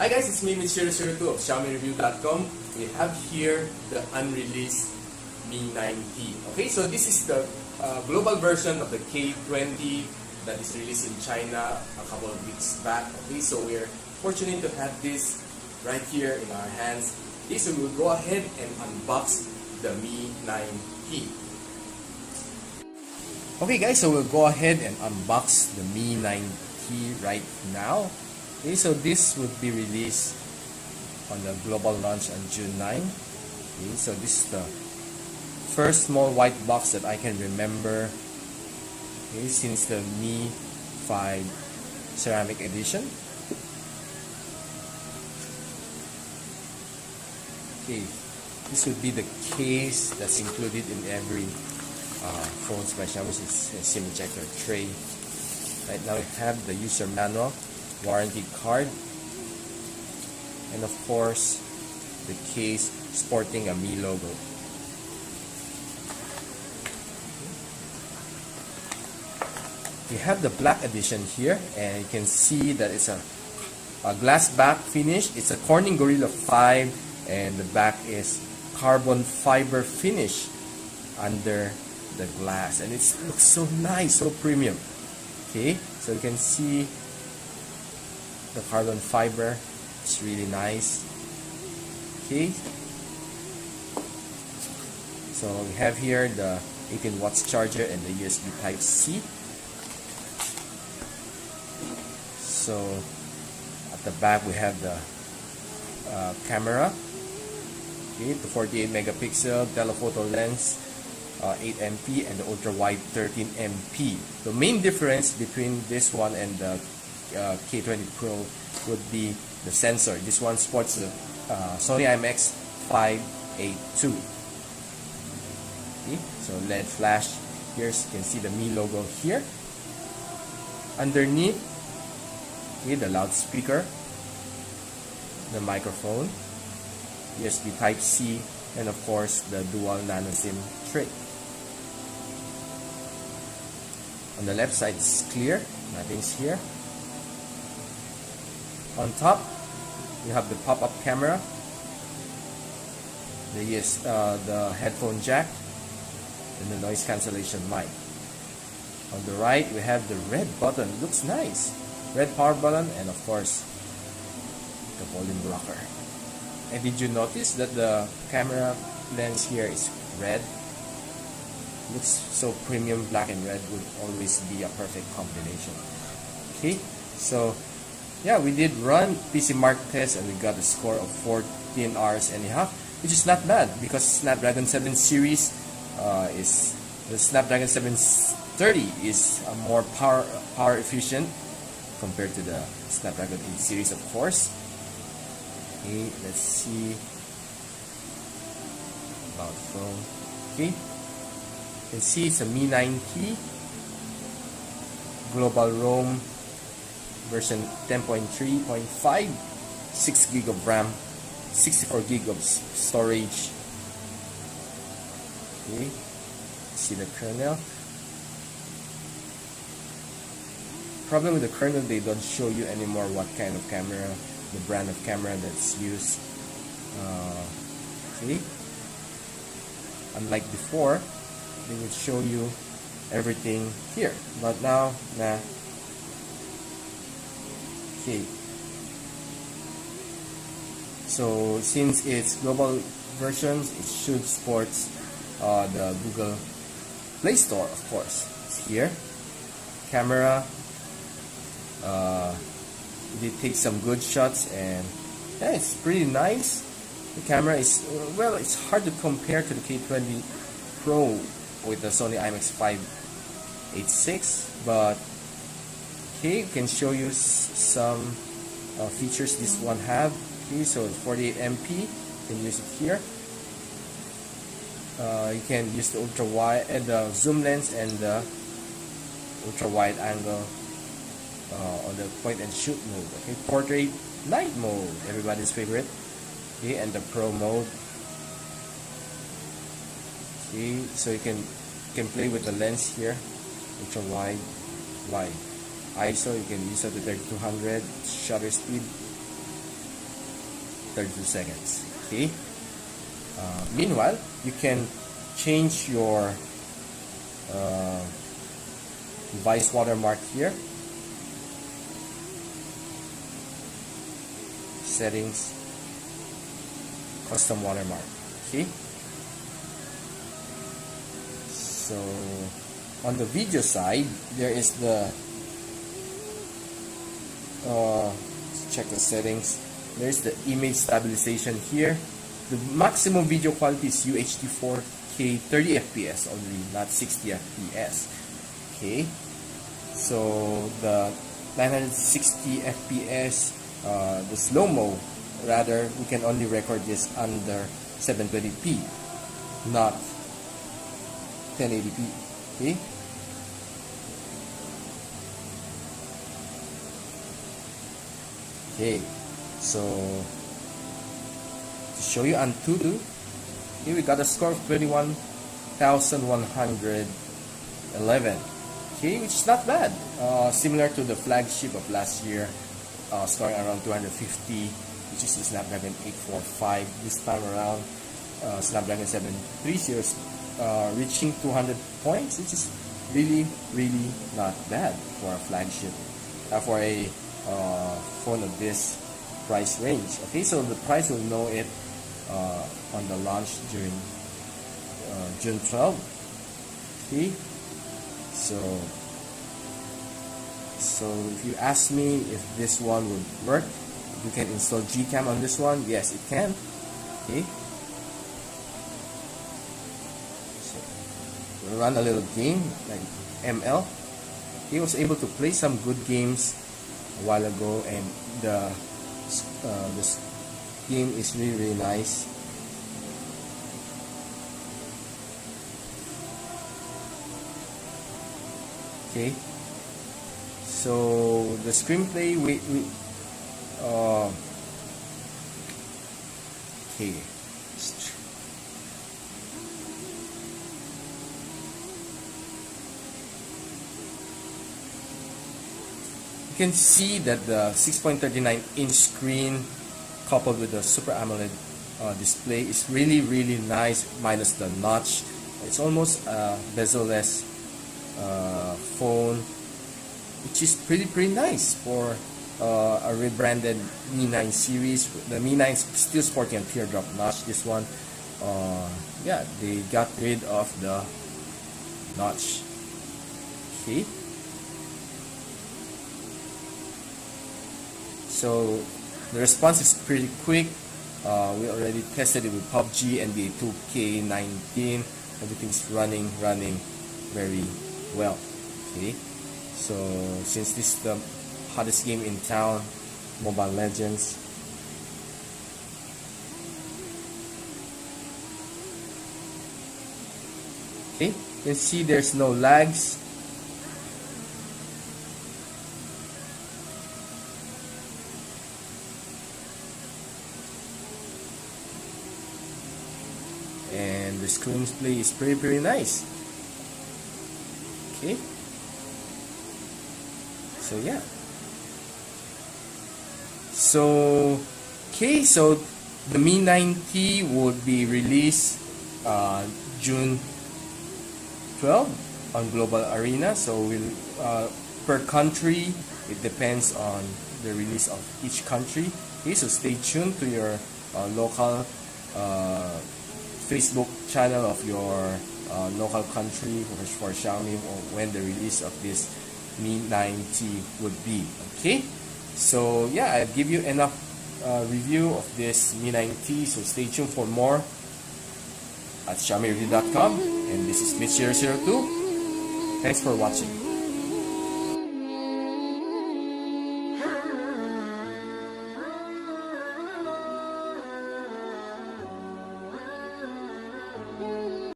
Hi guys, it's me, Mr.Review of XiaomiReview.com. We have here the unreleased Mi 9T. Okay, so this is the global version of the K20 that is released in China a couple of weeks back. Okay, so we're fortunate to have this right here in our hands. Okay, so we'll go ahead and unbox the Mi 9T. Okay guys, so we'll go ahead and unbox the Mi 9T right now. Okay, so this would be released on the global launch on June 9. Okay, so this is the first small white box that I can remember, okay, since the Mi 5 ceramic edition. Okay, this would be the case that's included in every phones by Xiaomi. It's a SIM ejector tray. Right now we have the user manual, warranty card, and of course the case sporting a Mi logo. We have the black edition here, and you can see that it's a glass back finish. It's a Corning Gorilla 5, and the back is carbon fiber finish under the glass, and it looks so nice, so premium. Okay, so you can see the carbon fiber. It's really nice. Okay, so we have here the 18 watts charger and the USB Type-C. So at the back we have the camera, okay, the 48 megapixel telephoto lens, 8 MP, and the ultra wide 13 MP. The main difference between this one and the K20 Pro would be the sensor. This one sports the Sony IMX582. Okay, so LED flash. Here you can see the Mi logo here. Underneath, okay, the loudspeaker, the microphone, USB Type-C, and of course the dual nano SIM tray. On the left side it's clear, nothing's here. On top, you have the pop-up camera, the headphone jack, and the noise cancellation mic. On the right, we have the red button. Looks nice. Red power button, and of course, the volume blocker. And did you notice that the camera lens here is red? Looks so premium. Black and red would always be a perfect combination. Okay, so yeah, we did run PC Mark test and we got a score of 14 hours and a half, which is not bad because Snapdragon 7 series is the Snapdragon 730 is more power efficient compared to the Snapdragon 8 series, of course. Okay, let's see about phone. Okay, you can see it's a Mi 9T global ROM version 10.3.5, 6 gig of RAM, 64 gig of storage. Okay, see the kernel. Problem with the kernel, they don't show you anymore what kind of camera, the brand of camera that's used. See, unlike before, they would show you everything here, but now, nah. Okay, so since it's global versions, it should support the Google Play Store, of course. It's here. Camera, they take some good shots, and yeah, it's pretty nice. The camera is, well, it's hard to compare to the K20 Pro with the Sony IMX586, but okay, can show you some features this one have. Okay, so 48 MP, you can use it here. You can use the ultra wide and the zoom lens and the ultra wide angle on the point and shoot mode. Okay, portrait night mode, everybody's favorite. Okay, and the pro mode. Okay, so you can play with the lens here, ultra wide, wide. ISO, you can use up to 3200, shutter speed, 32 seconds. Okay. Meanwhile, you can change your device watermark here. Settings, custom watermark. Okay. So on the video side, there is the check the settings. There's the image stabilization here. The maximum video quality is UHD 4K 30 FPS only, not 60 FPS. Okay, so the 960 FPS, the slow-mo, rather, we can only record this under 720p, not 1080p. Okay. Okay, so to show you Antutu, here we got a score of 21,111. Okay, which is not bad. Similar to the flagship of last year, scoring around 250, which is the Snapdragon 845. This time around, Snapdragon 730 reaching 200 points, which is really not bad for a flagship, for a phone of this price range. Okay, so the price will know it on the launch during June 12. Okay, so if you ask me if this one would work, you can install Gcam on this one. Yes, it can. Okay, so we'll run a little game like ML. He was able to play some good games a while ago, and this game is really nice. Okay, so the screenplay okay, you can see that the 6.39-inch screen coupled with the Super AMOLED display is really nice, minus the notch. It's almost a bezel-less phone, which is pretty nice for a rebranded Mi 9 series. The Mi 9 is still sporting a teardrop notch. This one, yeah, they got rid of the notch. Okay, so the response is pretty quick. We already tested it with PUBG, NBA 2K19. Everything's running very well. Okay, so since this is the hottest game in town, Mobile Legends, okay, you can see there's no lags. And the screenplay is pretty nice. Okay, so yeah, so the Mi 9T would be released June 12 on Global Arena. So we'll per country, it depends on the release of each country. Okay, so stay tuned to your local Facebook channel of your local country for Xiaomi, or when the release of this Mi 9T would be. Okay, so yeah, I'll give you enough review of this Mi 9T, so stay tuned for more at XiaomiReview.com, and this is Mr.Review. Thanks for watching.